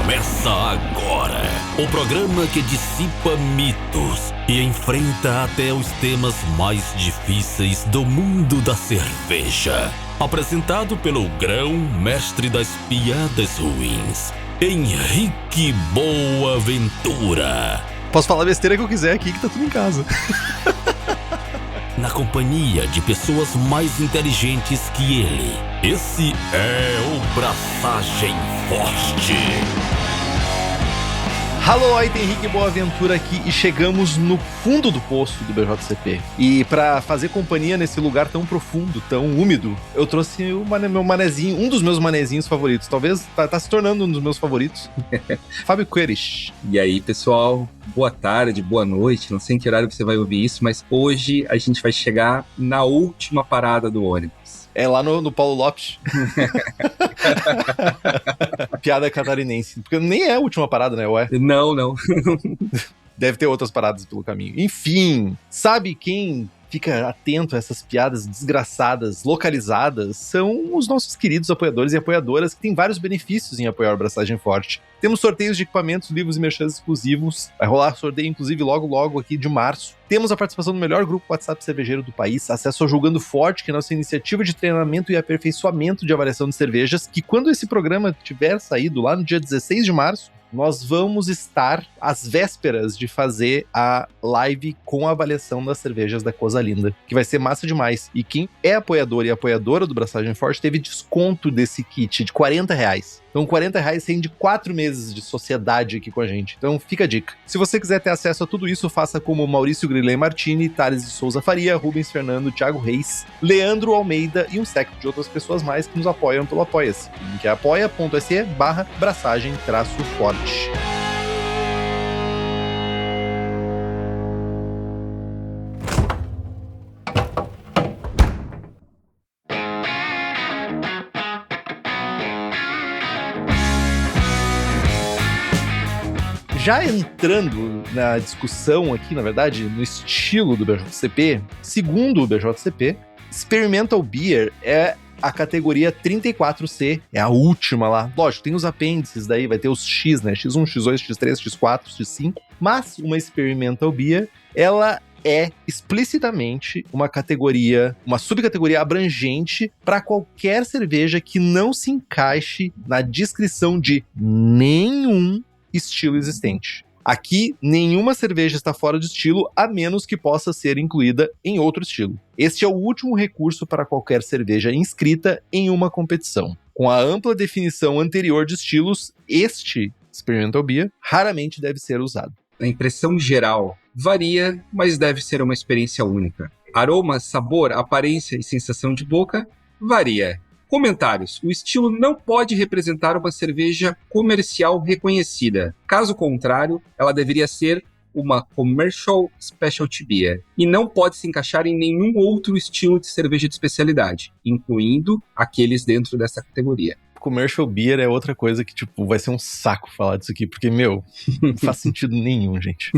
Começa agora o programa que dissipa mitos e enfrenta até os temas mais difíceis do mundo da cerveja. Apresentado pelo grão-mestre das piadas ruins, Henrique Boaventura. Posso falar a besteira que eu quiser aqui, que tá tudo em casa. Na companhia de pessoas mais inteligentes que ele. Esse é o Braçagem Forte. Alô, aí tem Henrique Boaventura aqui e chegamos no fundo do poço do BJCP. E pra fazer companhia nesse lugar tão profundo, tão úmido, eu trouxe meu manezinho, um dos meus manezinhos favoritos. Talvez tá se tornando um dos meus favoritos. Fábio Queires. E aí, pessoal, boa tarde, boa noite. Não sei em que horário você vai ouvir isso, mas hoje a gente vai chegar na última parada do ônibus. É lá no Paulo Lopes. Piada catarinense. Porque nem é a última parada, né? Ué? Não. Deve ter outras paradas pelo caminho. Enfim, sabe quem fica atento a essas piadas desgraçadas, localizadas, são os nossos queridos apoiadores e apoiadoras, que têm vários benefícios em apoiar o Braçagem Forte. Temos sorteios de equipamentos, livros e merchans exclusivos. Vai rolar sorteio, inclusive, logo aqui de março. Temos a participação do melhor grupo WhatsApp cervejeiro do país, acesso ao Jogando Forte, que é a nossa iniciativa de treinamento e aperfeiçoamento de avaliação de cervejas, que quando esse programa tiver saído lá no dia 16 de março, nós vamos estar às vésperas de fazer a live com a avaliação das cervejas da Coisa Linda, que vai ser massa demais. E quem é apoiador e apoiadora do Braçagem Forte teve desconto desse kit de R$40. Então, R$40 rende 4 meses de sociedade aqui com a gente. Então, fica a dica. Se você quiser ter acesso a tudo isso, faça como Maurício Grilei Martini, Thales de Souza Faria, Rubens Fernando, Thiago Reis, Leandro Almeida e um século de outras pessoas mais que nos apoiam pelo Apoia-se. O link é apoia.se/braçagem-forte. Já entrando na discussão aqui, na verdade, no estilo do BJCP, segundo o BJCP, Experimental Beer é a categoria 34C, é a última lá. Lógico, tem os apêndices daí, vai ter os X, né? X1, X2, X3, X4, X5. Mas uma Experimental Beer, ela é explicitamente uma categoria, uma subcategoria abrangente para qualquer cerveja que não se encaixe na descrição de nenhum estilo existente. Aqui, nenhuma cerveja está fora de estilo, a menos que possa ser incluída em outro estilo. Este é o último recurso para qualquer cerveja inscrita em uma competição. Com a ampla definição anterior de estilos, este Experimental Beer raramente deve ser usado. A impressão geral varia, mas deve ser uma experiência única. Aroma, sabor, aparência e sensação de boca varia. Comentários. O estilo não pode representar uma cerveja comercial reconhecida. Caso contrário, ela deveria ser uma Commercial Specialty Beer e não pode se encaixar em nenhum outro estilo de cerveja de especialidade, incluindo aqueles dentro dessa categoria. Commercial Beer é outra coisa que, vai ser um saco falar disso aqui, porque, não faz sentido nenhum, gente.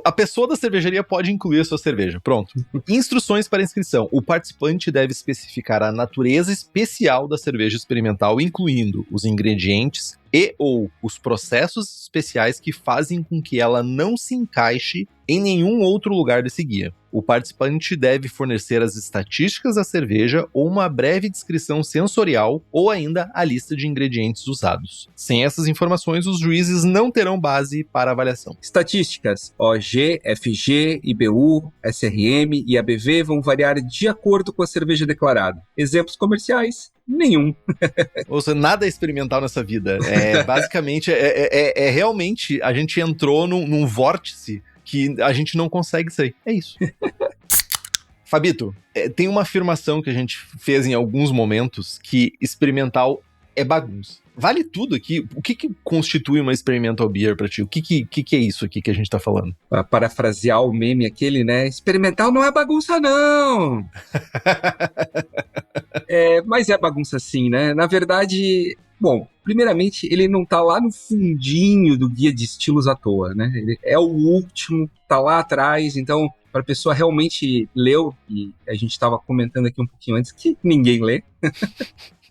A pessoa da cervejaria pode incluir a sua cerveja, pronto. Instruções para inscrição. O participante deve especificar a natureza especial da cerveja experimental, incluindo os ingredientes e ou os processos especiais que fazem com que ela não se encaixe em nenhum outro lugar desse guia. O participante deve fornecer as estatísticas da cerveja ou uma breve descrição sensorial ou ainda a lista de ingredientes usados. Sem essas informações, os juízes não terão base para avaliação. Estatísticas. OG, FG, IBU, SRM e ABV vão variar de acordo com a cerveja declarada. Exemplos comerciais? Nenhum. Ou seja, nada é experimental nessa vida. Basicamente, realmente, a gente entrou num vórtice que a gente não consegue sair. É isso. Fabito, tem uma afirmação que a gente fez em alguns momentos que experimental é bagunça. Vale tudo aqui. O que constitui uma experimental beer pra ti? O que é isso aqui que a gente tá falando? Para parafrasear o meme aquele, né? Experimental não é bagunça, não! Mas é bagunça sim, né? Na verdade, bom, primeiramente, ele não tá lá no fundinho do guia de estilos à toa, né? Ele é o último, tá lá atrás, então, para a pessoa realmente ler, e a gente estava comentando aqui um pouquinho antes, que ninguém lê.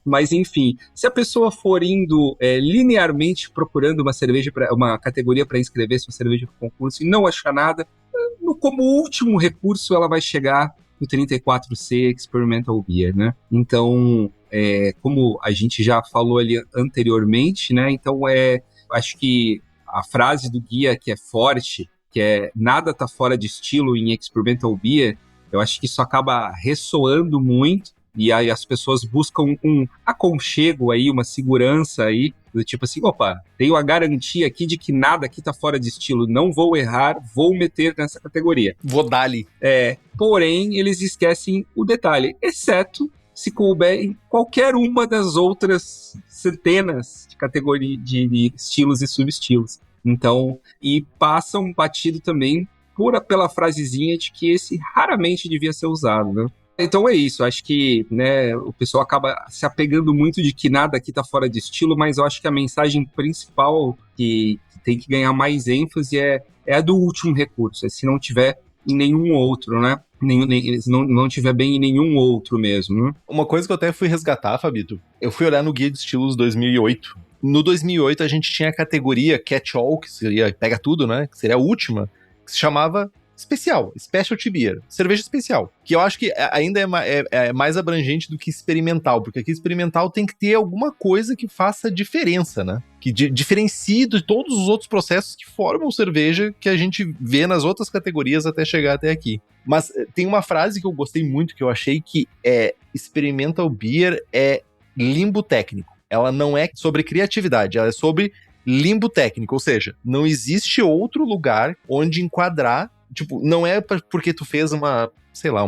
Mas, enfim, se a pessoa for indo linearmente procurando uma categoria para inscrever-se uma cerveja para concurso e não achar nada, como último recurso ela vai chegar no 34C Experimental Beer, né? Então, como a gente já falou ali anteriormente, né? Então, acho que a frase do guia que é forte, que é nada tá fora de estilo em Experimental Beer, eu acho que isso acaba ressoando muito, e aí as pessoas buscam um aconchego aí, uma segurança aí, do tipo assim, opa, tenho a garantia aqui de que nada aqui tá fora de estilo, não vou errar, vou meter nessa categoria. Vou dar-lhe. Porém, eles esquecem o detalhe, exceto se couber em qualquer uma das outras centenas de categorias de estilos e subestilos. Então, e passam batido também pela frasezinha de que esse raramente devia ser usado, né? Então é isso, acho que, né, o pessoal acaba se apegando muito de que nada aqui tá fora de estilo, mas eu acho que a mensagem principal que tem que ganhar mais ênfase é a do último recurso, se não tiver em nenhum outro, né? Se não tiver bem em nenhum outro mesmo, né? Uma coisa que eu até fui resgatar, Fabito, eu fui olhar no Guia de Estilos 2008. No 2008 a gente tinha a categoria Catch-All, que seria pega tudo, né? Que seria a última, que se chamava especial, Specialty Beer, cerveja especial, que eu acho que ainda é mais abrangente do que experimental, porque aqui experimental tem que ter alguma coisa que faça diferença, né? Que diferencie de todos os outros processos que formam cerveja que a gente vê nas outras categorias até chegar até aqui. Mas tem uma frase que eu gostei muito, que eu achei que Experimental Beer é limbo técnico. Ela não é sobre criatividade, ela é sobre limbo técnico, ou seja, não existe outro lugar onde enquadrar. Tipo, não é porque tu fez uma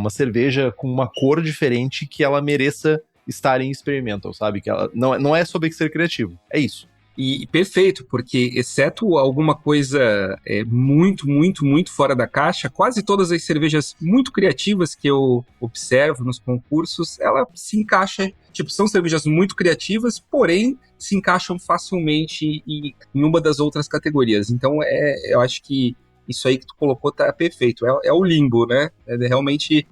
cerveja com uma cor diferente que ela mereça estar em experimental, sabe? Que ela não é sobre ser criativo, é isso. E perfeito, porque exceto alguma coisa muito, muito, muito fora da caixa, quase todas as cervejas muito criativas que eu observo nos concursos, ela se encaixa, tipo, são cervejas muito criativas, porém se encaixam facilmente em uma das outras categorias. Então, eu acho que isso aí que tu colocou tá perfeito. É o limbo, né? Realmente,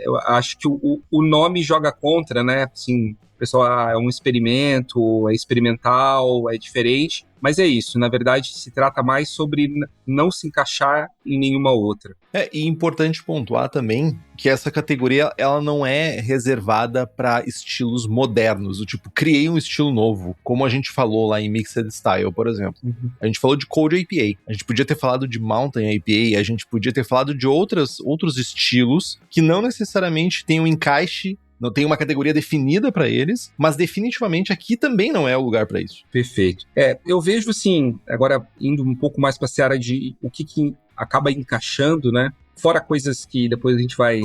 eu acho que o nome joga contra, né? Assim, o pessoal, é um experimento, é experimental, é diferente. Mas é isso, na verdade, se trata mais sobre não se encaixar em nenhuma outra. E importante pontuar também que essa categoria, ela não é reservada para estilos modernos, do tipo, criei um estilo novo, como a gente falou lá em Mixed Style, por exemplo. Uhum. A gente falou de Cold IPA, a gente podia ter falado de Mountain IPA, a gente podia ter falado de outros estilos que não necessariamente têm um encaixe, não tem uma categoria definida para eles, mas definitivamente aqui também não é o lugar para isso. Perfeito. Eu vejo, assim, agora indo um pouco mais para a seara de o que acaba encaixando, né? Fora coisas que depois a gente vai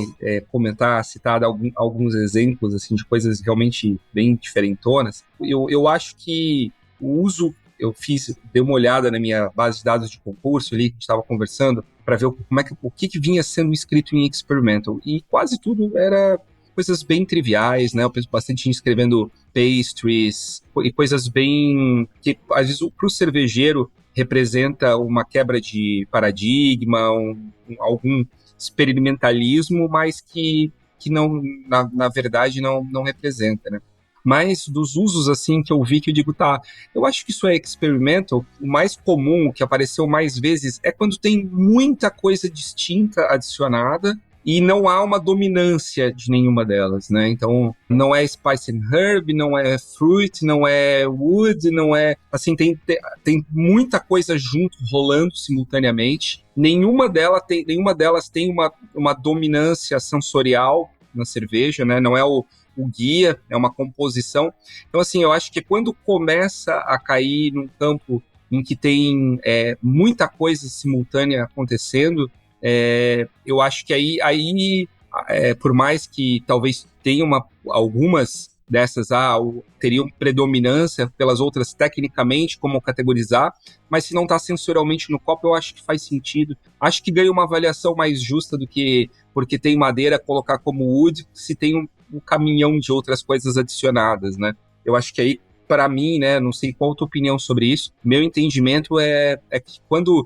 comentar, citar alguns exemplos, assim, de coisas realmente bem diferentonas. Eu acho que o uso, dei uma olhada na minha base de dados de concurso ali, que a gente estava conversando, para ver o que vinha sendo escrito em Experimental. E quase tudo era coisas bem triviais, né? Eu penso bastante em escrevendo pastries e coisas bem que, às vezes, para o cervejeiro representa uma quebra de paradigma, algum experimentalismo, mas que não, na verdade, não representa, né? Mas dos usos, assim, que eu vi, que eu digo, eu acho que isso é experimental. O mais comum, que apareceu mais vezes, é quando tem muita coisa distinta adicionada e não há uma dominância de nenhuma delas, né? Então, não é spice and herb, não é fruit, não é wood, não é... Assim, tem muita coisa junto, rolando simultaneamente. Nenhuma delas tem uma dominância sensorial na cerveja, né? Não é o guia, é uma composição. Então, assim, eu acho que quando começa a cair num campo em que tem muita coisa simultânea acontecendo, eu acho que aí por mais que talvez tenha algumas dessas teriam predominância pelas outras tecnicamente, como categorizar, mas se não está sensorialmente no copo, eu acho que faz sentido. Acho que ganha uma avaliação mais justa do que porque tem madeira colocar como wood, se tem um caminhão de outras coisas adicionadas, né? Eu acho que aí, para mim, né, não sei qual a tua opinião sobre isso, meu entendimento é que quando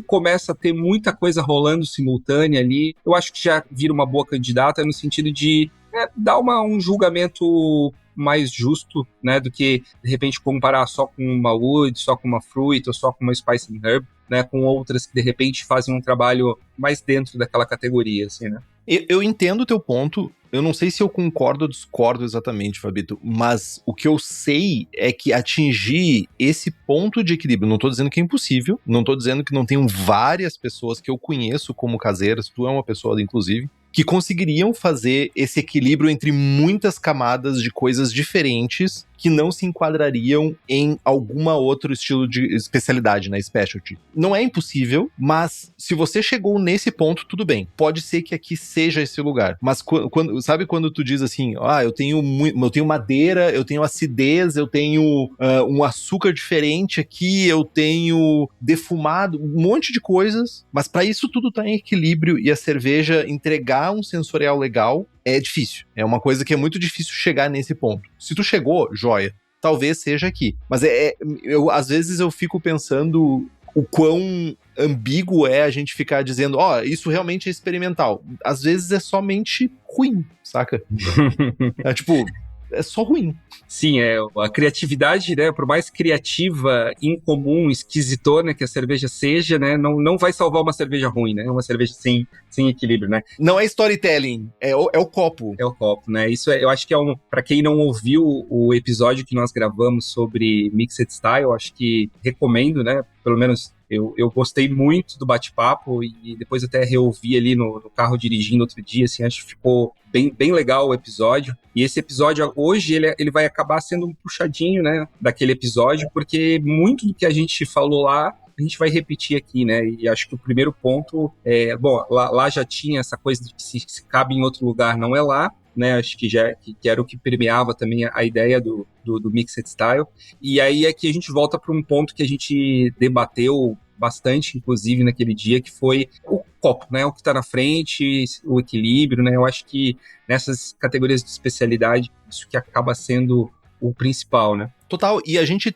começa a ter muita coisa rolando simultânea ali, eu acho que já vira uma boa candidata no sentido de dar um julgamento mais justo, né, do que, de repente, comparar só com uma Wood, só com uma Fruit, ou só com uma Spice and Herb, né, com outras que, de repente, fazem um trabalho mais dentro daquela categoria, assim, né? Eu entendo o teu ponto. Eu não sei se eu concordo ou discordo exatamente, Fabito, mas o que eu sei é que atingir esse ponto de equilíbrio, não tô dizendo que é impossível, não tô dizendo que não tenham várias pessoas que eu conheço como caseiras, tu é uma pessoa, inclusive, que conseguiriam fazer esse equilíbrio entre muitas camadas de coisas diferentes que não se enquadrariam em alguma outro estilo de especialidade, né, specialty. Não é impossível, mas se você chegou nesse ponto, tudo bem. Pode ser que aqui seja esse lugar. Mas sabe quando tu diz assim, eu tenho madeira, eu tenho acidez, eu tenho um açúcar diferente aqui, eu tenho defumado, um monte de coisas, mas para isso tudo tá em equilíbrio e a cerveja entregar um sensorial legal é difícil. É uma coisa que é muito difícil chegar nesse ponto. Se tu chegou, joia. Talvez seja aqui. Mas às vezes eu fico pensando o quão ambíguo é a gente ficar dizendo, isso realmente é experimental. Às vezes é somente ruim, saca? É só ruim. Sim, a criatividade, né, por mais criativa, incomum, esquisitona que a cerveja seja, né, não vai salvar uma cerveja ruim, né, uma cerveja sem equilíbrio, né. Não é storytelling, é o copo. É o copo, né, isso eu acho que pra quem não ouviu o episódio que nós gravamos sobre Mixed Style, acho que recomendo, né, pelo menos eu gostei muito do bate-papo e depois até reouvi ali no carro dirigindo outro dia, assim, acho que ficou bem legal o episódio. E esse episódio, hoje, ele vai acabar sendo um puxadinho, né, daquele episódio, porque muito do que a gente falou lá, a gente vai repetir aqui, né, e acho que o primeiro ponto lá já tinha essa coisa de que se cabe em outro lugar, não é lá, né, acho que era o que permeava também a ideia do Mixed Style. E aí é que a gente volta para um ponto que a gente debateu bastante, inclusive, naquele dia, que foi o copo, né, o que está na frente, o equilíbrio, né, eu acho que nessas categorias de especialidade, isso que acaba sendo o principal, né. Total, e a gente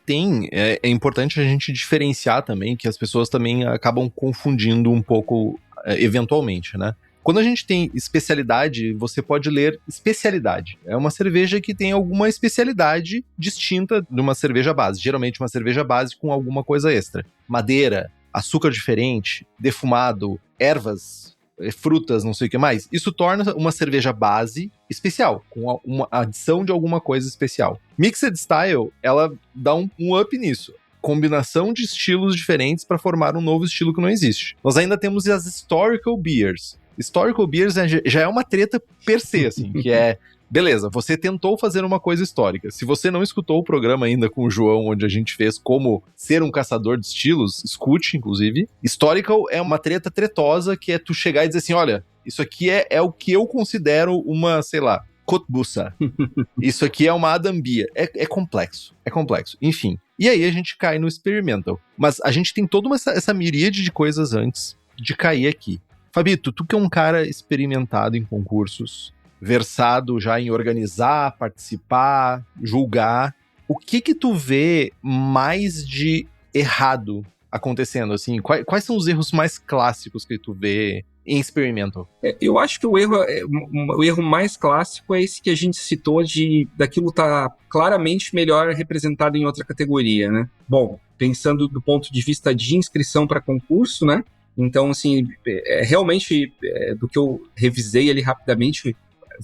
é importante a gente diferenciar também, que as pessoas também acabam confundindo um pouco, eventualmente, né. Quando a gente tem especialidade, você pode ler especialidade. É uma cerveja que tem alguma especialidade distinta de uma cerveja base. Geralmente uma cerveja base com alguma coisa extra. Madeira, açúcar diferente, defumado, ervas, frutas, não sei o que mais. Isso torna uma cerveja base especial, com uma adição de alguma coisa especial. Mixed Style, ela dá um up nisso. Combinação de estilos diferentes para formar um novo estilo que não existe. Nós ainda temos as Historical Beers. Historical Beers já é uma treta per se, assim, que é, beleza, você tentou fazer uma coisa histórica. Se você não escutou o programa ainda com o João, onde a gente fez como ser um caçador de estilos, escute, inclusive. Historical é uma treta tretosa, que é tu chegar e dizer assim, olha, isso aqui é o que eu considero uma, sei lá, Kotbussa. Isso aqui é uma Adambia. É complexo, enfim. E aí a gente cai no experimental. Mas a gente tem toda essa miríade de coisas antes de cair aqui. Fabito, tu que é um cara experimentado em concursos, versado já em organizar, participar, julgar, o que tu vê mais de errado acontecendo, assim? Quais são os erros mais clássicos que tu vê em experimental? Eu acho que o erro mais clássico é esse que a gente citou daquilo estar claramente melhor representado em outra categoria, né? Bom, pensando do ponto de vista de inscrição para concurso, né? Então, assim, realmente, do que eu revisei ali rapidamente,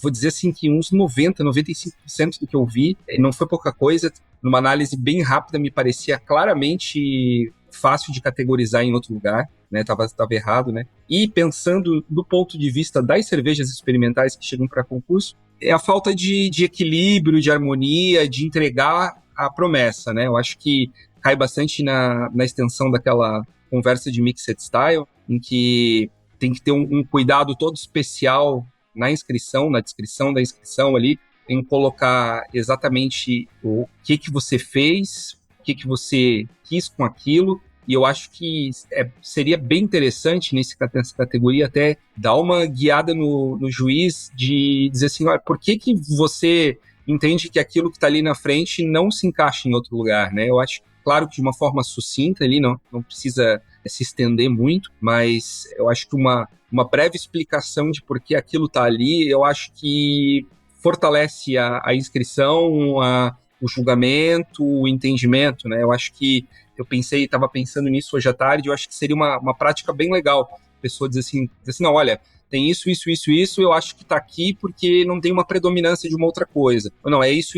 vou dizer assim que uns 95% do que eu vi não foi pouca coisa. Numa análise bem rápida, me parecia claramente fácil de categorizar em outro lugar, né? Tava errado, né? E pensando do ponto de vista das cervejas experimentais que chegam para concurso, é a falta de equilíbrio, de harmonia, de entregar a promessa, né? Eu acho que cai bastante na extensão daquela conversa de Mixed Style, em que tem que ter um cuidado todo especial na inscrição, na descrição da inscrição ali, em colocar exatamente o que você fez, o que você quis com aquilo, e eu acho que seria bem interessante nessa categoria até dar uma guiada no juiz de dizer assim, olha, por que você entende que aquilo que está ali na frente não se encaixa em outro lugar, né? Eu acho, claro que de uma forma sucinta ali, não precisa se estender muito, mas eu acho que uma breve explicação de por que aquilo está ali, eu acho que fortalece a inscrição, o julgamento, o entendimento, né? Eu acho que estava pensando nisso hoje à tarde, eu acho que seria uma prática bem legal. A pessoa diz assim, não, olha, tem isso, eu acho que está aqui porque não tem uma predominância de uma outra coisa. Ou não, é isso,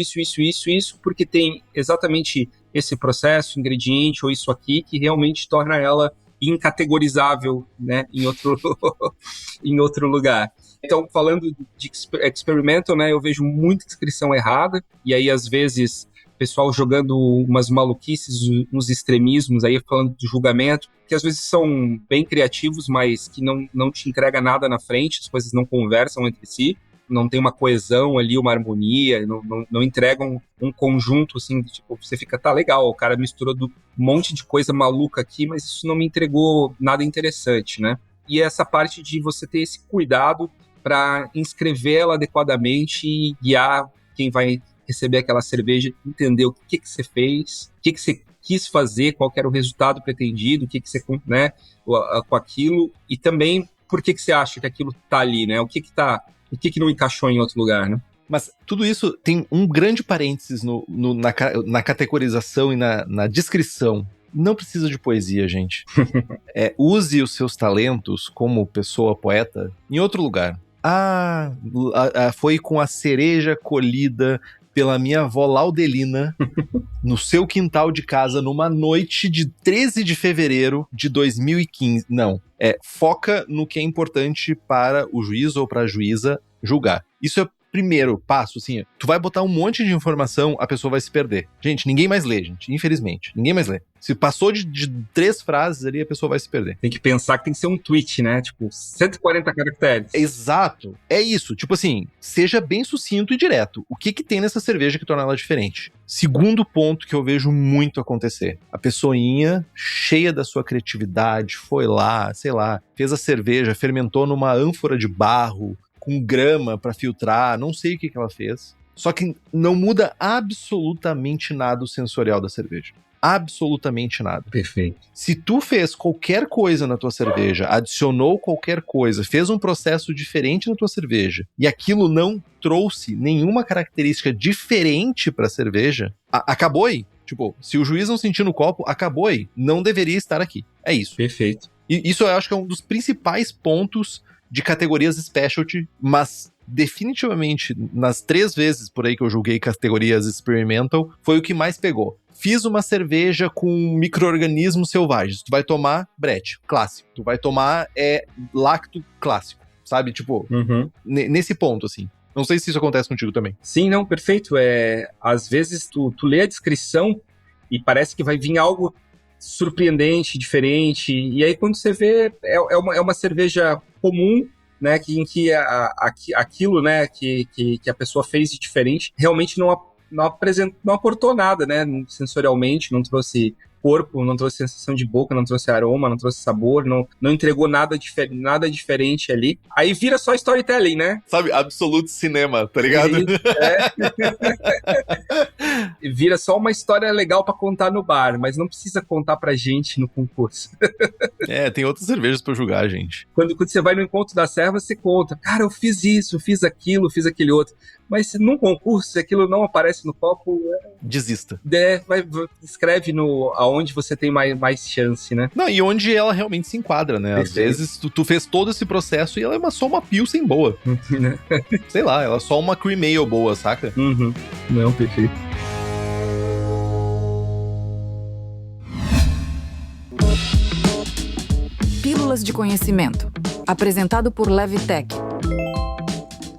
porque tem exatamente esse processo, ingrediente ou isso aqui que realmente torna ela incategorizável, né, em outro lugar. Então, falando de experimental, né, eu vejo muita inscrição errada, e aí, às vezes, o pessoal jogando umas maluquices, uns extremismos, aí falando de julgamento, que às vezes são bem criativos, mas que não te entrega nada na frente, as coisas não conversam entre si, não tem uma coesão ali, uma harmonia, não entregam um conjunto, assim, tipo, você fica, tá legal, o cara misturou um monte de coisa maluca aqui, mas isso não me entregou nada interessante, né? E essa parte de você ter esse cuidado para inscrevê-la adequadamente e guiar quem vai receber aquela cerveja, entender o que você fez, o que você quis fazer, qual era o resultado pretendido, o que você, né, com aquilo, e também por que você acha que aquilo tá ali, né? O que não encaixou em outro lugar, né? Mas tudo isso tem um grande parênteses na categorização e na descrição. Não precisa de poesia, gente. Use os seus talentos como pessoa poeta em outro lugar. Foi com a cereja colhida pela minha avó Laudelina no seu quintal de casa numa noite de 13 de fevereiro de 2015. Não, foca no que é importante para o juiz ou para a juíza julgar. Isso é o primeiro passo, assim, tu vai botar um monte de informação, a pessoa vai se perder. Gente, ninguém mais lê, gente, infelizmente, ninguém mais lê. Se passou de 3 frases ali, a pessoa vai se perder. Tem que pensar que tem que ser um tweet, né? Tipo, 140 caracteres. Exato. É isso. Tipo assim, seja bem sucinto e direto. O que tem nessa cerveja que torna ela diferente? Segundo ponto que eu vejo muito acontecer. A pessoinha, cheia da sua criatividade, foi lá, sei lá, fez a cerveja, fermentou numa ânfora de barro, com grama pra filtrar, não sei o que ela fez. Só que não muda absolutamente nada o sensorial da cerveja. Absolutamente nada. Perfeito. Se tu fez qualquer coisa na tua cerveja, adicionou qualquer coisa, fez um processo diferente na tua cerveja, e aquilo não trouxe nenhuma característica diferente pra cerveja, acabou aí. Tipo, se o juiz não sentir no copo, acabou aí. Não deveria estar aqui. É isso. Perfeito. E isso eu acho que é um dos principais pontos de categorias specialty, mas definitivamente, nas 3 vezes por aí que eu julguei categorias experimental, foi o que mais pegou. Fiz uma cerveja com micro-organismos selvagens. Tu vai tomar Brett, clássico. Tu vai tomar lacto, clássico. Sabe? Tipo, nesse ponto, assim. Não sei se isso acontece contigo também. Sim, não, perfeito. Às vezes tu lê a descrição e parece que vai vir algo surpreendente, diferente, e aí quando você vê, é uma cerveja comum, né, em que aquilo, né, que a pessoa fez de diferente, realmente não aportou nada, né, sensorialmente, não trouxe corpo, não trouxe sensação de boca, não trouxe aroma, não trouxe sabor, não entregou nada diferente ali. Aí vira só storytelling, né? Sabe, absoluto cinema, tá ligado? Vira só uma história legal pra contar no bar, mas não precisa contar pra gente no concurso. Tem outras cervejas pra julgar, gente. Quando você vai no encontro da serva, você conta, cara, eu fiz isso, fiz aquilo, fiz aquele outro. Mas se num concurso, se aquilo não aparece no copo... Desista. Escreve aonde você tem mais chance, né? Não, e onde ela realmente se enquadra, né? Às vezes tu fez todo esse processo e ela é só uma Pilsen boa. Sei lá, ela é só uma Cream Ale boa, saca? Não, perfeito. Pílulas de Conhecimento, apresentado por Levitech.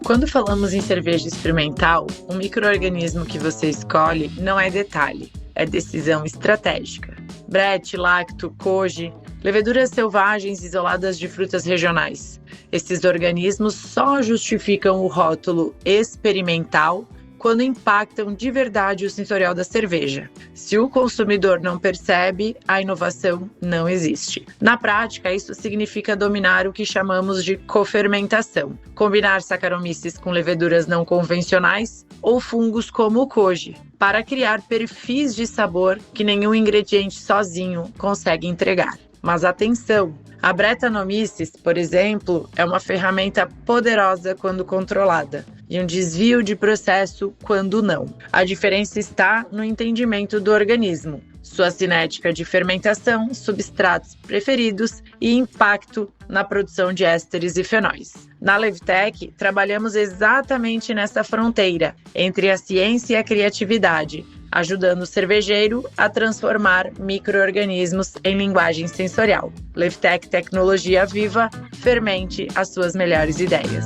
Quando falamos em cerveja experimental, o micro-organismo que você escolhe não é detalhe, é decisão estratégica. Brett, lacto, koji, leveduras selvagens isoladas de frutas regionais. Esses organismos só justificam o rótulo experimental quando impactam de verdade o sensorial da cerveja. Se o consumidor não percebe, a inovação não existe. Na prática, isso significa dominar o que chamamos de cofermentação, combinar Saccharomyces com leveduras não convencionais ou fungos como o koji, para criar perfis de sabor que nenhum ingrediente sozinho consegue entregar. Mas atenção! A Brettanomyces, por exemplo, é uma ferramenta poderosa quando controlada. e um desvio de processo quando não. A diferença está no entendimento do organismo, sua cinética de fermentação, substratos preferidos e impacto na produção de ésteres e fenóis. Na Levtech, trabalhamos exatamente nessa fronteira entre a ciência e a criatividade, ajudando o cervejeiro a transformar micro-organismos em linguagem sensorial. Levtech Tecnologia Viva, fermente as suas melhores ideias.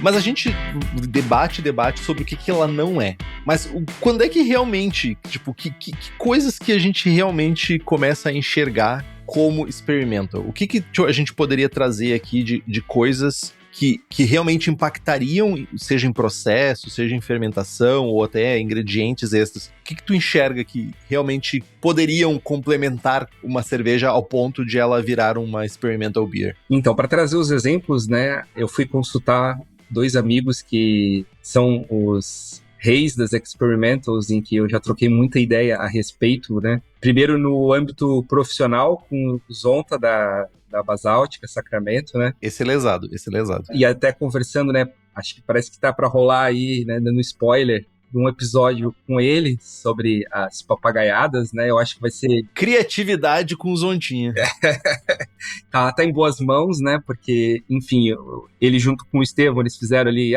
Mas a gente debate sobre o que ela não é. Mas quando é que realmente, tipo, que coisas que a gente realmente começa a enxergar como experimental? O que a gente poderia trazer aqui de coisas que realmente impactariam, seja em processo, seja em fermentação ou até ingredientes extras? O que tu enxerga que realmente poderiam complementar uma cerveja ao ponto de ela virar uma experimental beer? Então, para trazer os exemplos, né, eu fui consultar 2 amigos que são os reis das experimentals, em que eu já troquei muita ideia a respeito, né? Primeiro no âmbito profissional, com o Zonta da Basáltica, Sacramento, né? Esse é lesado. E até conversando, né? Acho que parece que tá para rolar aí, né? Dando spoiler, de um episódio com ele sobre as papagaiadas, né? Eu acho que vai ser... Criatividade com Zontinha. tá em boas mãos, né? Porque, enfim, ele junto com o Estevão, eles fizeram ali,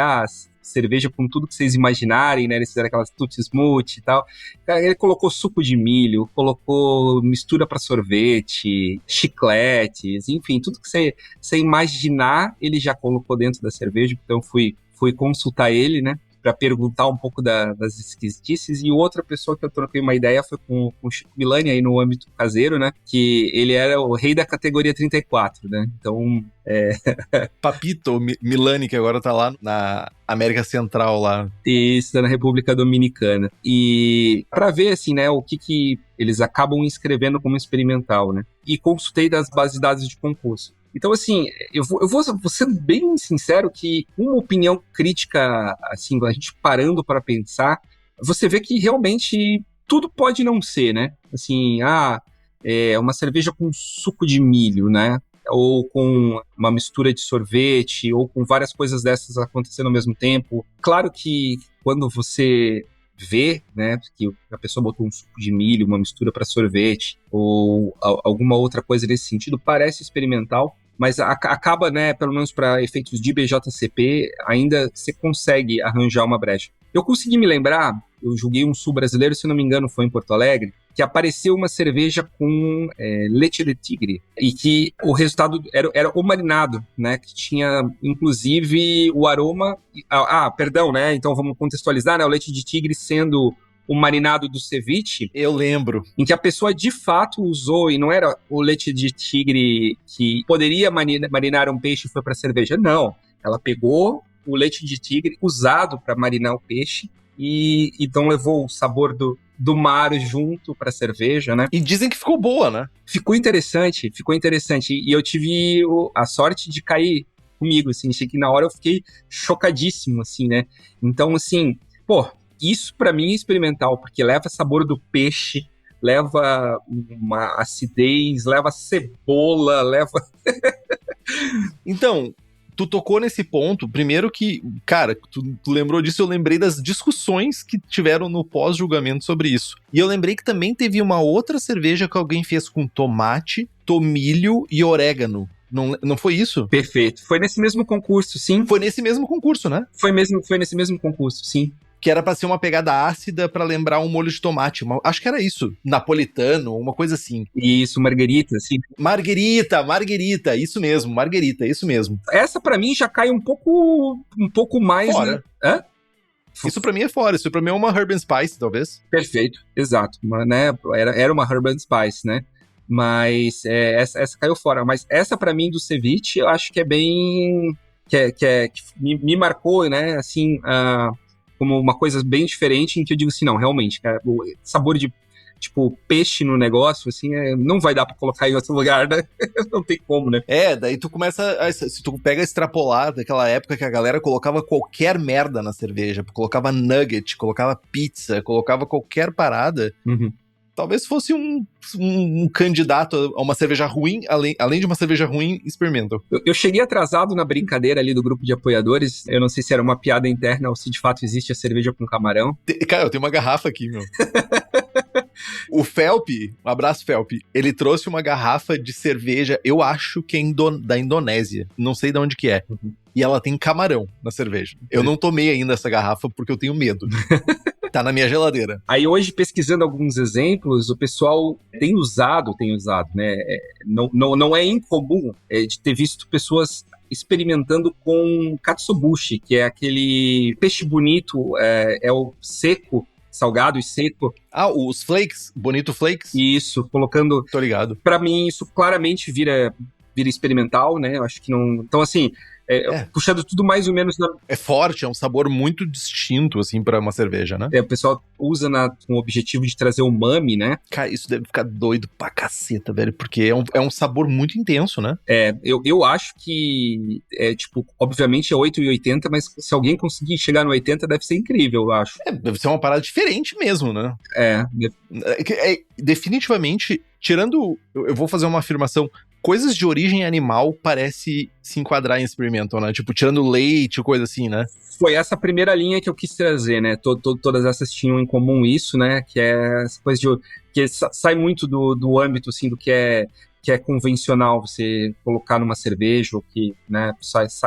cerveja com tudo que vocês imaginarem, né? Eles fizeram aquelas tutti smoothie e tal. Ele colocou suco de milho, colocou mistura para sorvete, chicletes, enfim, tudo que você imaginar, ele já colocou dentro da cerveja. Então, fui consultar ele, né? Para perguntar um pouco das esquisitices. E outra pessoa que eu troquei uma ideia foi com o Chico Milani, aí no âmbito caseiro, né? Que ele era o rei da categoria 34, né? Então... Papito Milani, que agora tá lá na América Central, lá. Isso, na República Dominicana. E para ver, assim, né, o que eles acabam inscrevendo como experimental, né? E consultei das bases de dados de concurso. Então, assim, eu vou ser bem sincero que uma opinião crítica, assim, a gente parando para pensar, você vê que realmente tudo pode não ser, né? Assim, uma cerveja com suco de milho, né? Ou com uma mistura de sorvete, ou com várias coisas dessas acontecendo ao mesmo tempo. Claro que quando você vê, né, que a pessoa botou um suco de milho, uma mistura para sorvete, ou alguma outra coisa nesse sentido, parece experimental, mas acaba, né, pelo menos para efeitos de BJCP, ainda você consegue arranjar uma brecha. Eu consegui me lembrar, eu julguei um sul brasileiro, se não me engano foi em Porto Alegre, que apareceu uma cerveja com leite de tigre, e que o resultado era o marinado, né, que tinha inclusive o aroma... perdão, né, então vamos contextualizar, né, o leite de tigre sendo o marinado do ceviche. Eu lembro. Em que a pessoa de fato usou, e não era o leite de tigre que poderia marinar um peixe e foi para cerveja, não. Ela pegou o leite de tigre usado para marinar o peixe, e então levou o sabor do mar junto pra cerveja, né? E dizem que ficou boa, né? Ficou interessante. E eu tive a sorte de cair comigo, assim. Achei que na hora eu fiquei chocadíssimo, assim, né? Então, assim, isso pra mim é experimental, porque leva sabor do peixe, leva uma acidez, leva cebola, leva... Então... Tu tocou nesse ponto, primeiro que, cara, tu lembrou disso, eu lembrei das discussões que tiveram no pós-julgamento sobre isso. E eu lembrei que também teve uma outra cerveja que alguém fez com tomate, tomilho e orégano. Não foi isso? Perfeito. Foi nesse mesmo concurso, sim. Foi nesse mesmo concurso, né? Foi nesse mesmo concurso, sim. Que era pra ser uma pegada ácida pra lembrar um molho de tomate. Acho que era isso. Napolitano, uma coisa assim. Isso, marguerita, sim. Marguerita, isso mesmo. Essa pra mim já cai um pouco mais... Fora. Né? Hã? Isso pra mim é fora. Isso pra mim é uma Herb and Spice, talvez. Perfeito, exato. Né? Era uma Herb and Spice, né? Mas essa caiu fora. Mas essa pra mim do ceviche, eu acho que é bem... que me marcou, né? Assim... como uma coisa bem diferente, em que eu digo assim, não, realmente, cara, o sabor de, tipo, peixe no negócio, assim, não vai dar pra colocar em outro lugar, né? Não tem como, né? Daí tu começa, se tu pega a extrapolar daquela época que a galera colocava qualquer merda na cerveja, colocava nugget, colocava pizza, colocava qualquer parada, talvez fosse um candidato a uma cerveja ruim, além de uma cerveja ruim, experimental. Eu cheguei atrasado na brincadeira ali do grupo de apoiadores. Eu não sei se era uma piada interna ou se de fato existe a cerveja com camarão. Cara, eu tenho uma garrafa aqui, meu. O Felp, um abraço, Felp, ele trouxe uma garrafa de cerveja, eu acho que é da Indonésia, não sei de onde que é. E ela tem camarão na cerveja. Eu não tomei ainda essa garrafa porque eu tenho medo. Tá na minha geladeira. Aí hoje, pesquisando alguns exemplos, o pessoal tem usado, né? Não é incomum de ter visto pessoas experimentando com katsuobushi, que é aquele peixe bonito, é o seco, salgado e seco. Ah, os flakes, bonito flakes? Isso, colocando... Tô ligado. Pra mim, isso claramente vira experimental, né? Eu acho que não... Então, assim... puxando tudo mais ou menos... É forte, é um sabor muito distinto, assim, pra uma cerveja, né? O pessoal usa com o objetivo de trazer umami, né? Cara, isso deve ficar doido pra caceta, velho, porque é um sabor muito intenso, né? Eu acho que, obviamente é 8,80, mas se alguém conseguir chegar no 80, deve ser incrível, eu acho. Deve ser uma parada diferente mesmo, né? Definitivamente, tirando... Eu vou fazer uma afirmação... Coisas de origem animal parece se enquadrar em experimental, né? Tipo, tirando leite, coisa assim, né? Foi essa primeira linha que eu quis trazer, né? Todas essas tinham em comum isso, né? Que é essa coisa que sai muito do âmbito, assim, do que é convencional você colocar numa cerveja, ou que, né,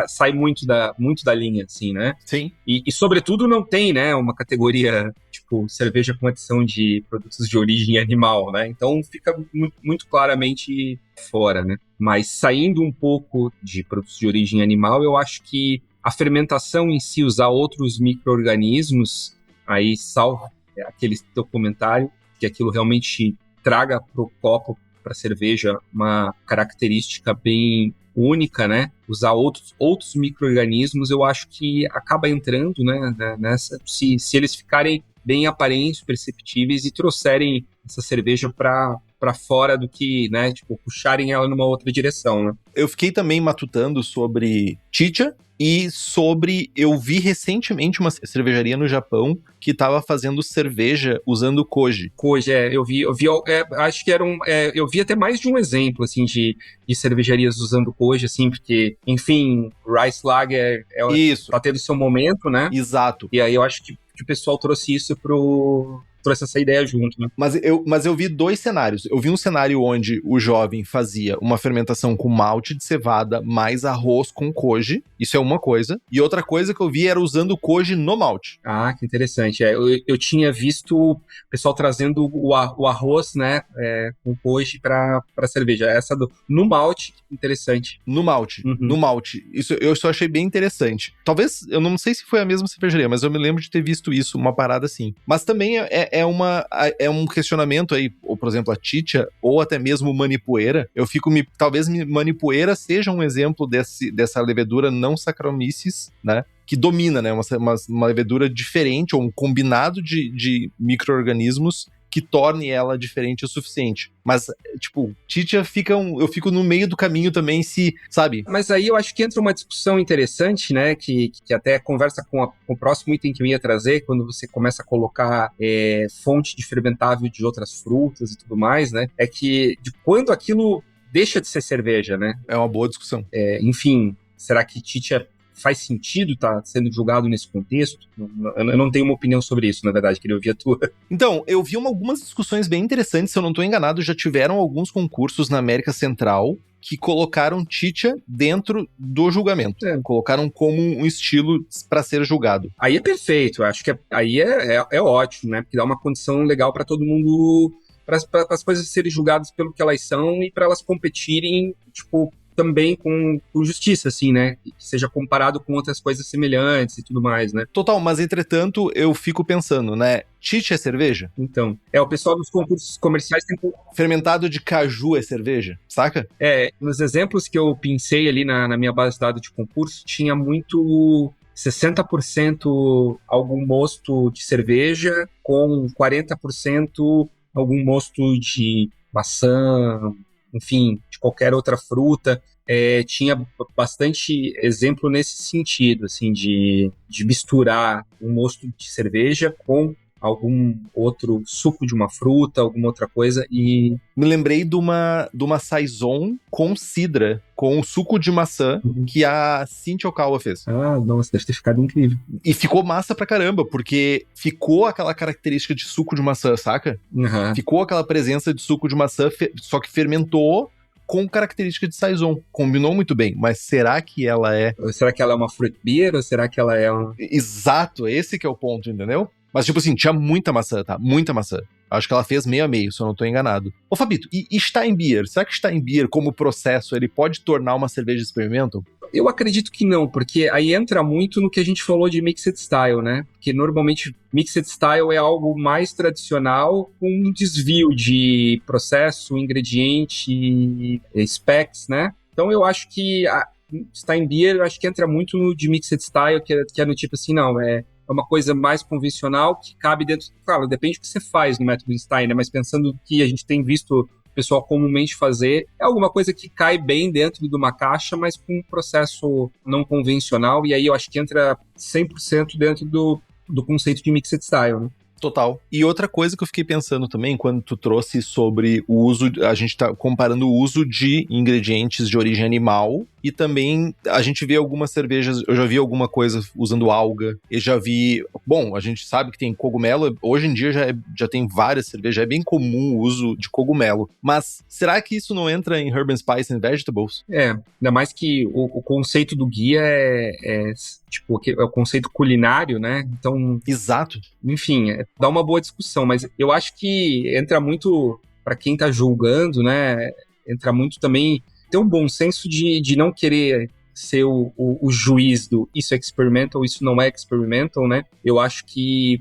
sai muito da linha, assim, né? Sim. E sobretudo, não tem, né, uma categoria, tipo, cerveja com adição de produtos de origem animal, né? Então, fica muito claramente fora, né? Mas saindo um pouco de produtos de origem animal, eu acho que a fermentação em si, usar outros micro-organismos, aí, salvo aquele documentário, que aquilo realmente traga pro copo, para cerveja, uma característica bem única, né? Usar outros micro-organismos, eu acho que acaba entrando, né, nessa, se eles ficarem bem aparentes, perceptíveis e trouxerem essa cerveja para fora do que, né, tipo, puxarem ela numa outra direção, né? Eu fiquei também matutando sobre chicha e eu vi recentemente uma cervejaria no Japão que estava fazendo cerveja usando koji. Koji, eu vi, acho que eu vi até mais de um exemplo, assim, de cervejarias usando koji, assim, porque, enfim, Rice Lager tá tendo seu momento, né? Exato. E aí eu acho que o pessoal trouxe isso trouxe essa ideia junto, né? Mas eu vi dois cenários. Eu vi um cenário onde o jovem fazia uma fermentação com malte de cevada mais arroz com koji. Isso é uma coisa. E outra coisa que eu vi era usando koji no malte. Ah, que interessante. Eu tinha visto o pessoal trazendo o arroz, né, com koji pra cerveja. Essa no malte, interessante. No malte. Uhum. No malte. Isso eu só achei bem interessante. Talvez, eu não sei se foi a mesma cervejaria, mas eu me lembro de ter visto isso, uma parada assim. Mas também é um questionamento aí, ou por exemplo a chicha, ou até mesmo manipueira. Talvez manipueira seja um exemplo dessa levedura não Saccharomyces, né? Que domina, né? Uma levedura diferente, ou um combinado de micro-organismos que torne ela diferente o suficiente. Mas, tipo, chicha eu fico no meio do caminho também, sabe? Mas aí eu acho que entra uma discussão interessante, né, que até conversa com o próximo item que eu ia trazer, quando você começa a colocar fonte de fermentável de outras frutas e tudo mais, né, é que de quando aquilo deixa de ser cerveja, né? É uma boa discussão. Enfim, será que chicha faz sentido estar sendo julgado nesse contexto? Eu não tenho uma opinião sobre isso, na verdade, queria ouvir a tua. Então, eu vi algumas discussões bem interessantes, se eu não estou enganado, já tiveram alguns concursos na América Central que colocaram chicha dentro do julgamento. Colocaram como um estilo para ser julgado. Aí é perfeito, eu acho que aí é ótimo, né? Porque dá uma condição legal para todo mundo, para as coisas serem julgadas pelo que elas são e para elas competirem, tipo, também com justiça, assim, né? Que seja comparado com outras coisas semelhantes e tudo mais, né? Total, mas entretanto, eu fico pensando, né? Chicha é cerveja? Então, o pessoal dos concursos comerciais tem... Fermentado de caju é cerveja, saca? Nos exemplos que eu pensei ali na minha base de dados de concurso, tinha muito 60% algum mosto de cerveja, com 40% algum mosto de maçã, enfim, de qualquer outra fruta. Tinha bastante exemplo nesse sentido, assim, de misturar um mosto de cerveja com algum outro suco de uma fruta, alguma outra coisa e... Me lembrei de uma saison com cidra, com suco de maçã, que a Cynthia Okawa fez. Ah, nossa, deve ter ficado incrível. E ficou massa pra caramba, porque ficou aquela característica de suco de maçã, saca? Uhum. Ficou aquela presença de suco de maçã, só que fermentou com característica de saison. Combinou muito bem, mas será que ela é... Será que ela é uma fruit beer ou será que ela é um... Exato, esse que é o ponto, entendeu? Mas, tipo assim, tinha muita maçã, tá? Muita maçã. Acho que ela fez meio a meio, se eu não tô enganado. Ô, Fabito, e Steinbier? Será que Steinbier, como processo, ele pode tornar uma cerveja experimental? Eu acredito que não, porque aí entra muito no que a gente falou de Mixed Style, né? Porque normalmente Mixed Style é algo mais tradicional com um desvio de processo, ingrediente, specs, né? Então eu acho que a Steinbier, eu acho que entra muito no de Mixed Style, que é no tipo assim, não, é uma coisa mais convencional que cabe dentro... Claro, depende do que você faz no método Steiner, mas pensando que a gente tem visto o pessoal comumente fazer, é alguma coisa que cai bem dentro de uma caixa, mas com um processo não convencional, e aí eu acho que entra 100% dentro do conceito de Mixed Style, né? Total. E outra coisa que eu fiquei pensando também, quando tu trouxe sobre o uso, a gente tá comparando o uso de ingredientes de origem animal, e também a gente vê algumas cervejas, eu já vi alguma coisa usando alga, e já vi, bom, a gente sabe que tem cogumelo, hoje em dia já tem várias cervejas, é bem comum o uso de cogumelo, mas será que isso não entra em Herb and Spice and Vegetables? Ainda mais que o conceito do guia é o conceito culinário, né? Então... Exato. Enfim, dá uma boa discussão, mas eu acho que entra muito, para quem tá julgando, né? Entra muito também ter um bom senso de não querer ser o juiz do isso é experimental, isso não é experimental, né? Eu acho que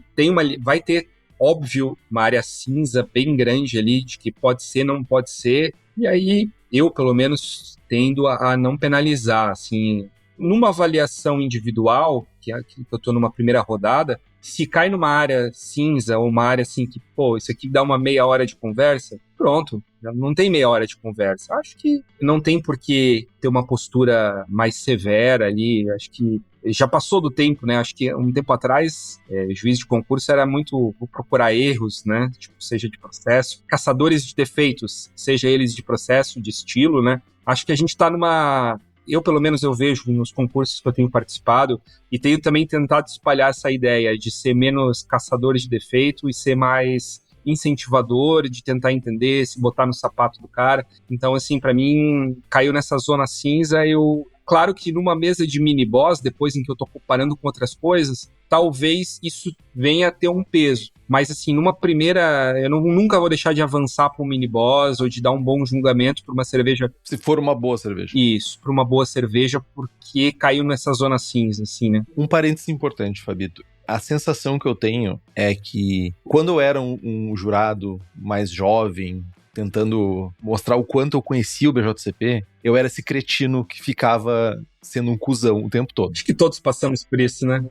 vai ter, óbvio, uma área cinza bem grande ali, de que pode ser, não pode ser, e aí eu, pelo menos, tendo a não penalizar, assim, numa avaliação individual, que eu tô numa primeira rodada, se cai numa área cinza ou uma área assim que, pô, isso aqui dá uma meia hora de conversa, pronto, não tem meia hora de conversa. Acho que não tem por que ter uma postura mais severa ali, acho que já passou do tempo, né? Acho que um tempo atrás, juiz de concurso era muito procurar erros, né? Tipo, seja de processo, caçadores de defeitos, seja eles de processo, de estilo, né? Acho que a gente tá numa... Eu, pelo menos, eu vejo nos concursos que eu tenho participado e tenho também tentado espalhar essa ideia de ser menos caçadores de defeito e ser mais incentivador, de tentar entender, se botar no sapato do cara. Então, assim, pra mim, caiu nessa zona cinza. Claro que numa mesa de mini-boss, depois em que eu tô comparando com outras coisas, talvez isso venha a ter um peso. Mas, assim, numa primeira, eu nunca vou deixar de avançar para um mini-boss ou de dar um bom julgamento para uma cerveja. Se for uma boa cerveja. Isso, para uma boa cerveja, porque caiu nessa zona cinza, assim, né? Um parênteses importante, Fabito. A sensação que eu tenho é que quando eu era um jurado mais jovem, tentando mostrar o quanto eu conhecia o BJCP, eu era esse cretino que ficava sendo um cuzão o tempo todo. Acho que todos passamos por isso, né?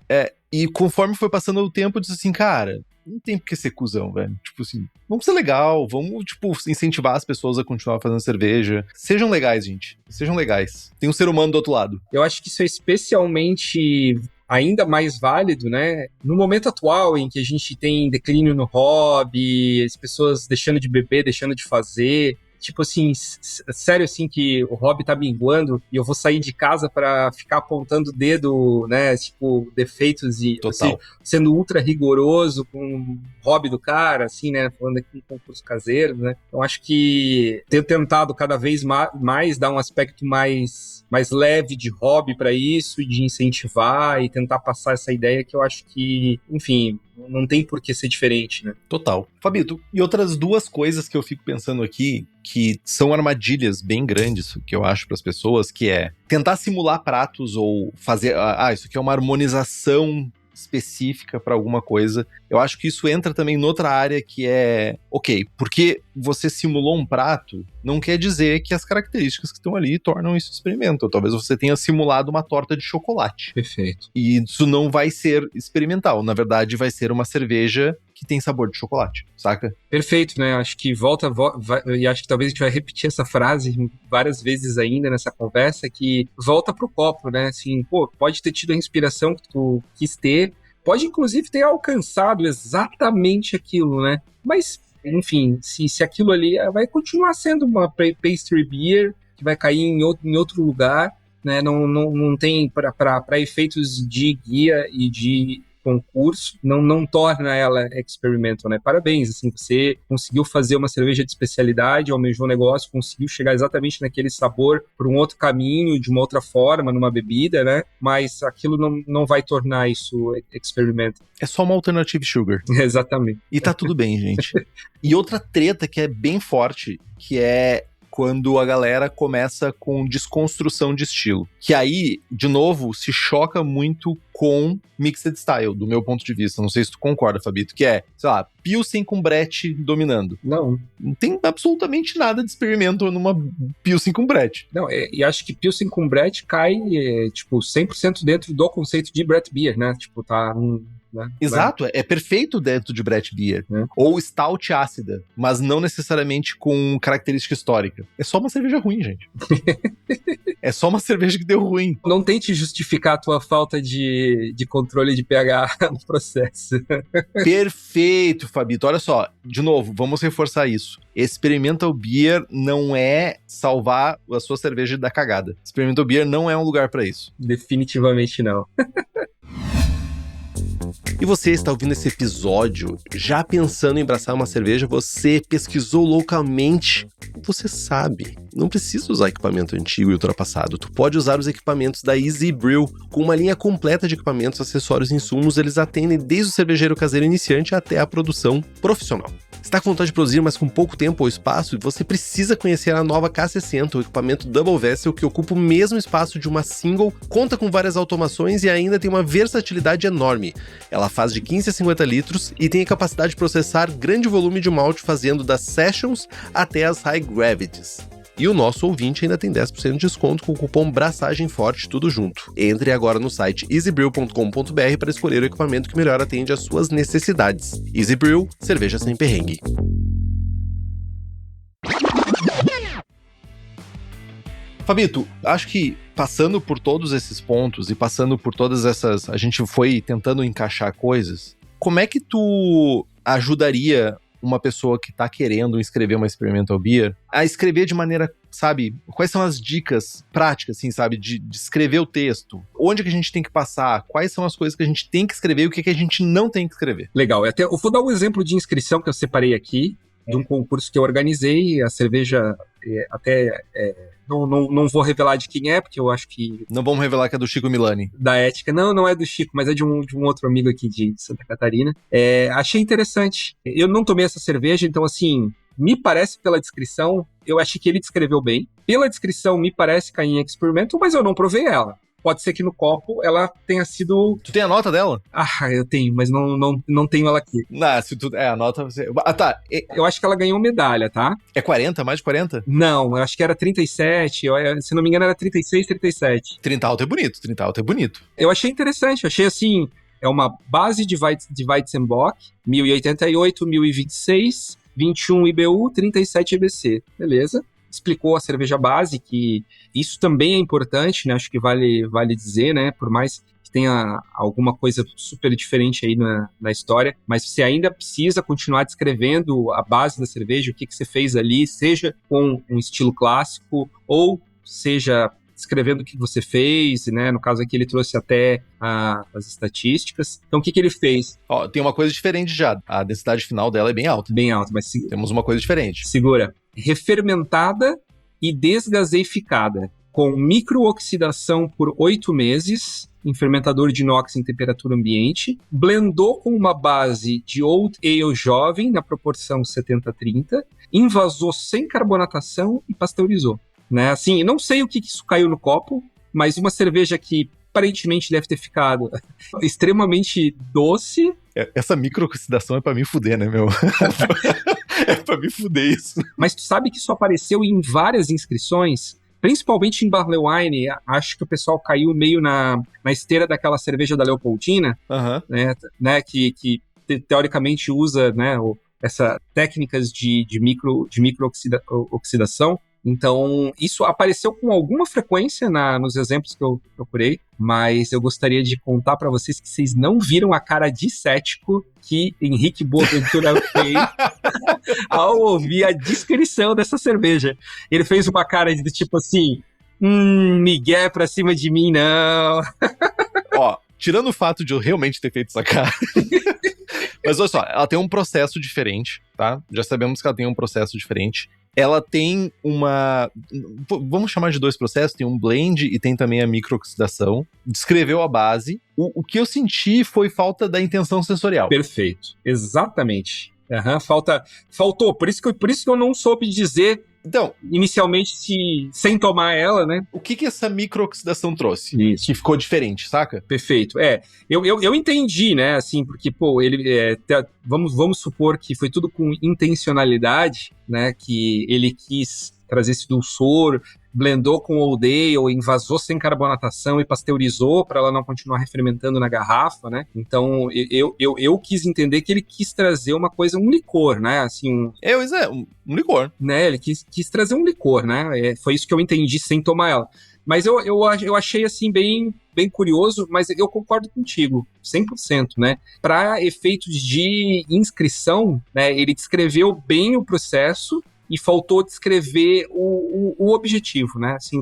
E conforme foi passando o tempo, eu disse assim, cara, não tem por que ser cuzão, velho. Tipo assim, vamos ser legal, vamos, tipo, incentivar as pessoas a continuar fazendo cerveja. Sejam legais, gente. Sejam legais. Tem um ser humano do outro lado. Eu acho que isso é especialmente ainda mais válido, né? No momento atual em que a gente tem declínio no hobby, as pessoas deixando de beber, deixando de fazer... Tipo assim, sério assim que o hobby tá minguando e eu vou sair de casa pra ficar apontando o dedo, né, tipo, defeitos e assim, sendo ultra rigoroso com o hobby do cara, assim, né, falando aqui em concurso caseiro, né. Então acho que tenho tentado cada vez mais dar um aspecto mais leve de hobby pra isso e de incentivar e tentar passar essa ideia que eu acho que, enfim, não tem por que ser diferente, né? Total. Fabito, e outras duas coisas que eu fico pensando aqui, que são armadilhas bem grandes, que eu acho para as pessoas, que é tentar simular pratos ou fazer... isso aqui é uma harmonização específica para alguma coisa. Eu acho que isso entra também noutra área que é, ok, porque você simulou um prato, não quer dizer que as características que estão ali tornam isso experimental. Talvez você tenha simulado uma torta de chocolate. Perfeito. E isso não vai ser experimental. Na verdade, vai ser uma cerveja que tem sabor de chocolate, saca? Perfeito, né? Acho que e acho que talvez a gente vai repetir essa frase várias vezes ainda nessa conversa, que volta pro copo, né? Assim, pô, pode ter tido a inspiração que tu quis ter, Pode, inclusive, ter alcançado exatamente aquilo, né? Mas, enfim, se aquilo ali vai continuar sendo uma pastry beer que vai cair em outro lugar, né? Não tem, para efeitos de guia e de concurso, não torna ela experimental, né? Parabéns, assim, você conseguiu fazer uma cerveja de especialidade, almejou um negócio, conseguiu chegar exatamente naquele sabor por um outro caminho, de uma outra forma, numa bebida, né? Mas aquilo não vai tornar isso experimental. É só uma alternative sugar. Exatamente. E tá tudo bem, gente. E outra treta que é bem forte, que é quando a galera começa com desconstrução de estilo. Que aí, de novo, se choca muito com mixed style, do meu ponto de vista. Não sei se tu concorda, Fabito, que é, sei lá, Pilsen com Brett dominando. Não tem absolutamente nada de experimento numa Pilsen com Brett. Não, e acho que Pilsen com Brett cai, 100% dentro do conceito de Brett Beer, né? Tipo, tá... Né? Exato, é perfeito dentro de Brett Beer. Ou stout ácida, mas não necessariamente com característica histórica. É só uma cerveja ruim, gente. É só uma cerveja que deu ruim. Não tente justificar a tua falta de controle de pH no processo. Perfeito, Fabito. Olha só, de novo, vamos reforçar isso. Experimental Beer não é salvar a sua cerveja da cagada. Experimental Beer não é um lugar pra isso. Definitivamente não. E você está ouvindo esse episódio já pensando em abraçar uma cerveja, você pesquisou localmente, você sabe, não precisa usar equipamento antigo e ultrapassado, tu pode usar os equipamentos da Easy Brew, com uma linha completa de equipamentos, acessórios e insumos, eles atendem desde o cervejeiro caseiro iniciante até a produção profissional. Está com vontade de produzir, mas com pouco tempo ou espaço, você precisa conhecer a nova K60, o equipamento Double Vessel que ocupa o mesmo espaço de uma single, conta com várias automações e ainda tem uma versatilidade enorme. Ela faz de 15 a 50 litros e tem a capacidade de processar grande volume de malte, fazendo das Sessions até as High Gravities. E o nosso ouvinte ainda tem 10% de desconto com o cupom Braçagem Forte, tudo junto. Entre agora no site easybrew.com.br para escolher o equipamento que melhor atende às suas necessidades. Easy Brew, cerveja sem perrengue. Fabito, acho que passando por todos esses pontos e passando por todas essas... A gente foi tentando encaixar coisas. Como é que tu ajudaria uma pessoa que tá querendo escrever uma Experimental Beer a escrever de maneira, sabe, quais são as dicas práticas, assim, sabe, de escrever o texto? Onde que a gente tem que passar? Quais são as coisas que a gente tem que escrever e o que a gente não tem que escrever? Legal, eu vou dar um exemplo de inscrição que eu separei aqui, de um concurso que eu organizei, a cerveja não vou revelar de quem é, porque eu acho que... Não vamos revelar que é do Chico Milani. Da ética. Não é do Chico, mas é de um outro amigo aqui de Santa Catarina. Achei interessante. Eu não tomei essa cerveja, então, assim, me parece pela descrição, eu achei que ele descreveu bem. Pela descrição, me parece cair em experimental, mas eu não provei ela. Pode ser que no copo ela tenha sido... Tu tem a nota dela? Eu tenho, mas não tenho ela aqui. Se tu... a nota... Você... tá. Eu acho que ela ganhou medalha, tá? É 40? Mais de 40? Não, eu acho que era 37. Se não me engano, era 36, 37. 30 alto é bonito, 30 alto é bonito. Eu achei interessante, achei assim... É uma base de Weizenbock, 1088, 1026, 21 IBU, 37 EBC. Beleza? Explicou a cerveja base, que isso também é importante, né? Acho que vale dizer, né? Por mais que tenha alguma coisa super diferente aí na história, mas você ainda precisa continuar descrevendo a base da cerveja, o que você fez ali, seja com um estilo clássico, ou seja escrevendo o que você fez, né? No caso aqui ele trouxe até as estatísticas. Então o que ele fez? Tem uma coisa diferente já. A densidade final dela é bem alta. Bem alta, mas... Temos uma coisa diferente. Segura. Refermentada e desgaseificada, com microoxidação por 8 meses, em fermentador de inox em temperatura ambiente, blendou com uma base de Old Ale jovem, na proporção 70-30, invasou sem carbonatação e pasteurizou. Né? Assim, não sei o que isso caiu no copo, mas uma cerveja que aparentemente deve ter ficado extremamente doce. Essa microoxidação é pra me fuder, né, meu? É pra me fuder isso. Mas tu sabe que isso apareceu em várias inscrições, principalmente em Barley Wine. Acho que o pessoal caiu meio na esteira daquela cerveja da Leopoldina, né, que teoricamente usa, né, essas técnicas de microoxidação. Então, isso apareceu com alguma frequência nos exemplos que eu procurei, mas eu gostaria de contar para vocês que vocês não viram a cara de cético que Henrique Boaventura fez ao ouvir a descrição dessa cerveja. Ele fez uma cara de tipo assim, migué pra cima de mim, não. Ó, tirando o fato de eu realmente ter feito essa cara... Mas olha só, ela tem um processo diferente, tá? Já sabemos que ela tem um processo diferente. Ela tem uma... Vamos chamar de 2 processos. Tem um blend e tem também a microoxidação. Descreveu a base. O que eu senti foi falta da intenção sensorial. Perfeito. Exatamente. Faltou. Por isso que eu não soube dizer... Então, inicialmente, sem tomar ela, né? O que essa microoxidação trouxe? Isso. Que ficou diferente, saca? Perfeito. Eu entendi, né? Assim, porque, vamos supor que foi tudo com intencionalidade, né? Que ele quis trazer esse dulçor, blendou com Old Ale, invasou sem carbonatação e pasteurizou para ela não continuar refermentando na garrafa, né? Então, eu quis entender que ele quis trazer uma coisa, um licor, né? Assim, um licor. Né? Ele quis trazer um licor, né? Foi isso que eu entendi sem tomar ela. Mas eu achei, assim, bem curioso, mas eu concordo contigo, 100%, né? Para efeitos de inscrição, né? Ele descreveu bem o processo e faltou descrever o objetivo, né? Assim,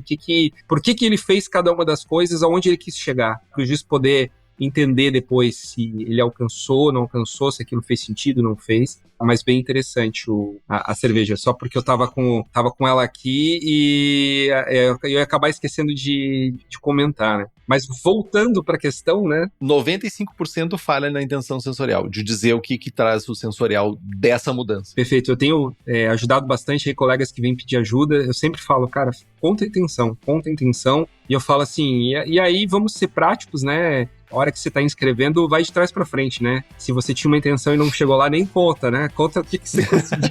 por que ele fez cada uma das coisas, aonde ele quis chegar, para o juiz poder entender depois se ele alcançou, não alcançou, se aquilo fez sentido, não fez. Mas bem interessante a cerveja, só porque eu tava com ela aqui e eu ia acabar esquecendo de comentar, né? Mas voltando para a questão, né? 95% falha na intenção sensorial, de dizer o que traz o sensorial dessa mudança. Perfeito, eu tenho ajudado bastante aí colegas que vêm pedir ajuda, eu sempre falo, cara, conta a intenção, e eu falo assim, e aí vamos ser práticos, né? A hora que você está inscrevendo, vai de trás para frente, né? Se você tinha uma intenção e não chegou lá, nem conta, né? Conta o que você conseguiu.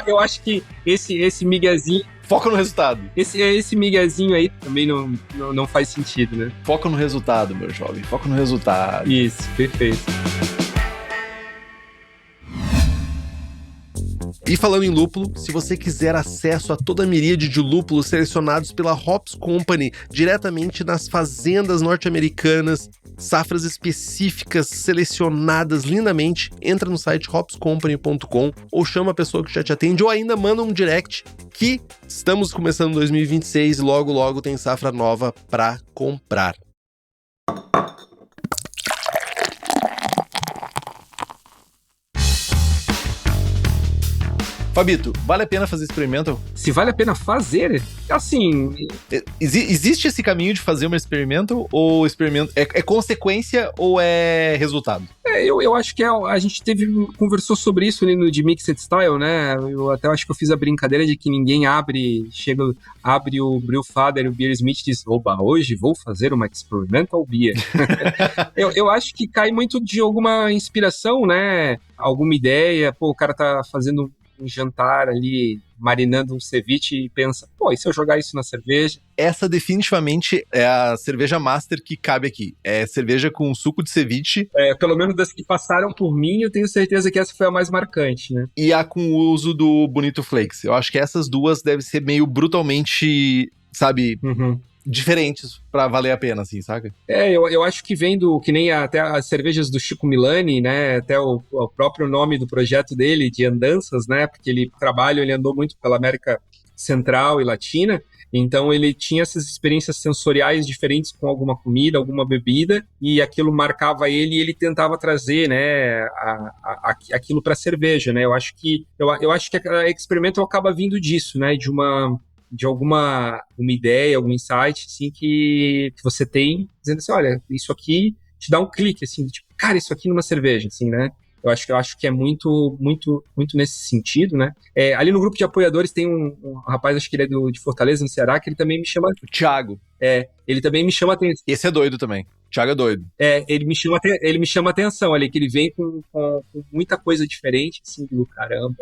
eu acho que esse miguezinho... Foca no resultado. Esse miguezinho aí também não faz sentido, né? Foca no resultado, meu jovem. Foca no resultado. Isso, perfeito. E falando em lúpulo, se você quiser acesso a toda a miríade de lúpulos selecionados pela Hops Company diretamente nas fazendas norte-americanas, safras específicas selecionadas lindamente, entra no site hopscompany.com ou chama a pessoa que já te atende ou ainda manda um direct que estamos começando 2026 e logo logo tem safra nova para comprar. Fabito, vale a pena fazer experimental? Se vale a pena fazer, assim... Existe esse caminho de fazer uma experimental ou experimento é consequência ou é resultado? Eu acho que a gente conversou sobre isso ali no de Mixed Style, né? Eu até acho que eu fiz a brincadeira de que ninguém abre o Brewfather e o Beer Smith e diz, opa, hoje vou fazer uma experimental beer. eu acho que cai muito de alguma inspiração, né? Alguma ideia, o cara tá fazendo um jantar ali, marinando um ceviche e pensa, e se eu jogar isso na cerveja? Essa definitivamente é a cerveja master que cabe aqui. É cerveja com suco de ceviche. Pelo menos das que passaram por mim, eu tenho certeza que essa foi a mais marcante, né? E a com o uso do Bonito Flakes. Eu acho que essas duas devem ser meio brutalmente, sabe... diferentes pra valer a pena, assim, saca? Eu acho que que nem até as cervejas do Chico Milani, né, até o próprio nome do projeto dele, de Andanças, né, porque ele andou muito pela América Central e Latina, então ele tinha essas experiências sensoriais diferentes com alguma comida, alguma bebida, e aquilo marcava ele e ele tentava trazer, né, aquilo pra cerveja, né, eu acho que a Experimental acaba vindo disso, né, de alguma uma ideia, algum insight, assim, que você tem, dizendo assim, olha, isso aqui te dá um clique, assim, tipo, cara, isso aqui numa cerveja, assim, né? Eu acho que é muito, muito, muito nesse sentido, né? Ali no grupo de apoiadores tem um rapaz, acho que ele é de Fortaleza, no Ceará, que ele também me chama... O Thiago. Ele também me chama atenção. Esse é doido também. O Thiago é doido. Ele me chama atenção ali, que ele vem com muita coisa diferente, assim, do caramba.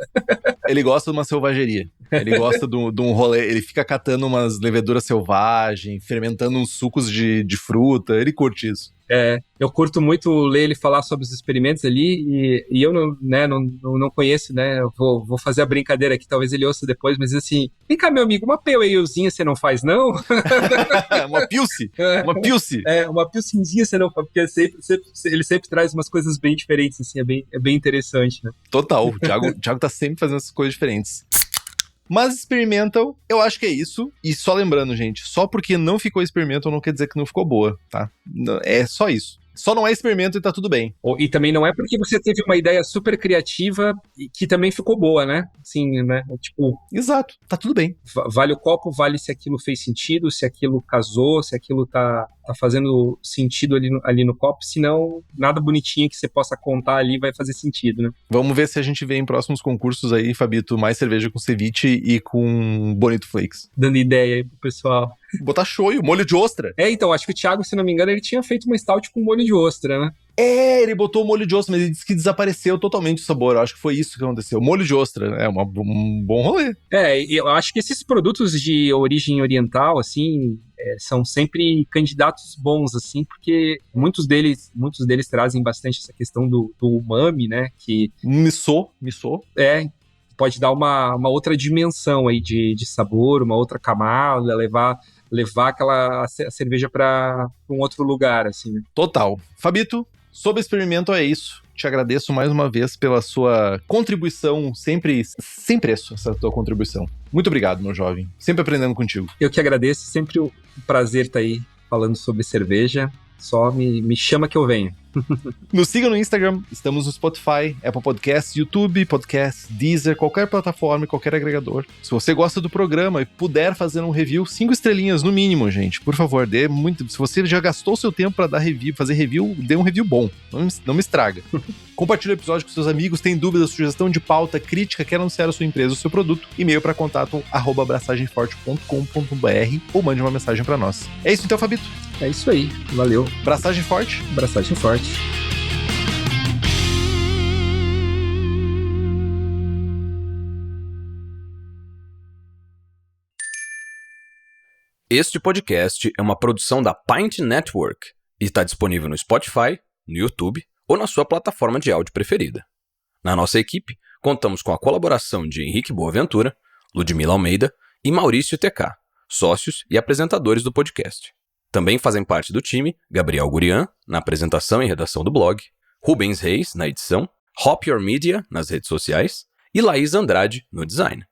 Ele gosta de uma selvageria. Ele gosta de um rolê, ele fica catando umas leveduras selvagens, fermentando uns sucos de fruta, ele curte isso. Eu curto muito ler ele falar sobre os experimentos ali, e eu não conheço, né? Eu vou fazer a brincadeira aqui, talvez ele ouça depois, mas assim, vem cá, meu amigo, uma POAzinha você não faz, não? Uma Pilce? Uma Pilce? Uma Pilcinzinha você não faz, porque ele sempre traz umas coisas bem diferentes, assim, é bem interessante, né? Total, o Thiago tá sempre fazendo essas coisas diferentes. Mas Experimental, eu acho que é isso. E só lembrando, gente, só porque não ficou Experimental não quer dizer que não ficou boa, tá? É só isso. Só não é Experimental e tá tudo bem. E também não é porque você teve uma ideia super criativa e que também ficou boa, né? Assim, né? Tipo... Exato, tá tudo bem. Vale o copo, vale se aquilo fez sentido, se aquilo casou, se aquilo tá fazendo sentido ali no copo, senão nada bonitinho que você possa contar ali vai fazer sentido, né? Vamos ver se a gente vê em próximos concursos aí, Fabito, mais cerveja com ceviche e com Bonito Flakes. Dando ideia aí pro pessoal. Botar shoyu, molho de ostra. Então, acho que o Thiago, se não me engano, ele tinha feito uma stout com molho de ostra, né? Ele botou o molho de ostra, mas ele disse que desapareceu totalmente o sabor. Eu acho que foi isso que aconteceu. Molho de ostra é um bom rolê. Eu acho que esses produtos de origem oriental, assim, são sempre candidatos bons, assim, porque muitos deles trazem bastante essa questão do umami, né? Que Miso. Pode dar uma outra dimensão aí de sabor, uma outra camada, levar aquela cerveja para um outro lugar, assim. Total. Fabito, sobre Experimental é isso. Te agradeço mais uma vez pela sua contribuição, sempre sem preço, essa tua contribuição. Muito obrigado, meu jovem. Sempre aprendendo contigo. Eu que agradeço, sempre um prazer estar aí falando sobre cerveja. Só me chama que eu venho. Nos siga no Instagram, estamos no Spotify, Apple Podcasts, YouTube, Podcast, Deezer, qualquer plataforma, qualquer agregador. Se você gosta do programa e puder fazer um review, 5 estrelinhas no mínimo, gente, por favor, dê muito. Se você já gastou seu tempo para dar review, fazer review, dê um review bom, não me estraga. Compartilhe o episódio com seus amigos, tem dúvida, sugestão de pauta, crítica, quer anunciar a sua empresa ou seu produto, e-mail para contato@abraçagemforte.com.br ou mande uma mensagem para nós. É isso então, Fabito. É isso aí, valeu. Braçagem forte. Braçagem forte. Este podcast é uma produção da Pint Network e está disponível no Spotify, no YouTube ou na sua plataforma de áudio preferida. Na nossa equipe, contamos com a colaboração de Henrique Boaventura, Ludmila Almeida e Maurício TK, sócios e apresentadores do podcast. Também fazem parte do time Gabriel Gurian, na apresentação e redação do blog, Rubens Reis, na edição, Hop Your Media, nas redes sociais, e Laís Andrade, no design.